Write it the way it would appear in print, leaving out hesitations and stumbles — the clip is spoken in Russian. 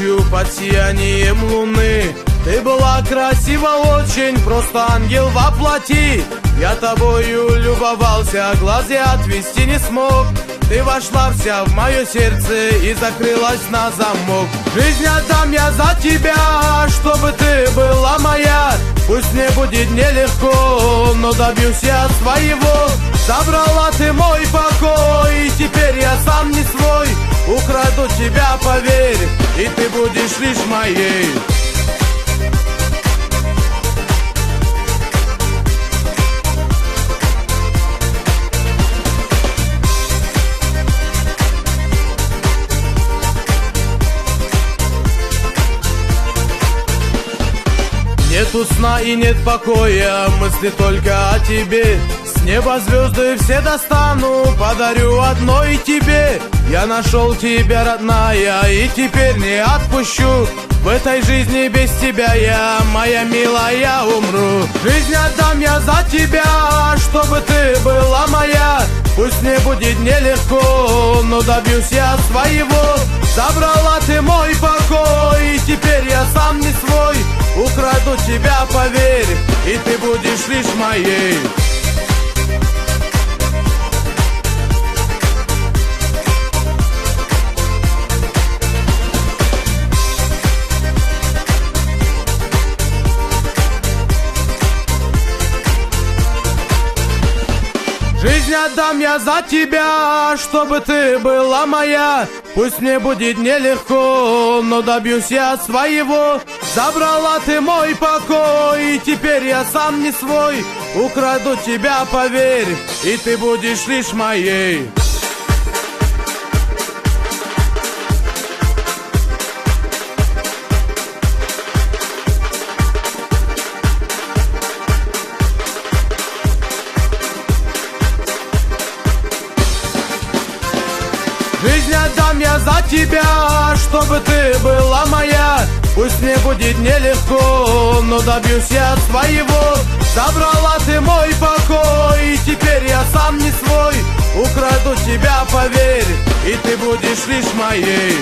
ночью под сиянием луны. Ты была красива очень, просто ангел во плоти. Я тобою любовался, глаз я отвести не смог. Ты вошла вся в мое сердце и закрылась на замок. Жизнь отдам я за тебя, чтобы ты была моя. Пусть мне будет нелегко, но добьюсь я своего. Забрала ты мой покой, и теперь я сам не свой. Украду тебя, поверь, и ты будешь лишь моей. Нету сна и нет покоя, мысли только о тебе. С неба звезды все достану, подарю одной тебе. Я нашел тебя, родная, и теперь не отпущу. В этой жизни без тебя я, моя милая, умру. Жизнь отдам я за тебя, чтобы ты была моя. Пусть мне будет нелегко, но добьюсь я своего. Забрала ты мой покой, и теперь я сам не свой. Украду тебя, поверь, и ты будешь лишь моей. Жизнь отдам я за тебя, чтобы ты была моя. Пусть мне будет нелегко, но добьюсь я своего. Забрала ты мой покой, и теперь я сам не свой. Украду тебя, поверь, и ты будешь лишь моей. Жизнь отдам я за тебя, чтобы ты была моя. Пусть мне будет нелегко, но добьюсь я своего. Забрала ты мой покой, и теперь я сам не свой. Украду тебя, поверь, и ты будешь лишь моей.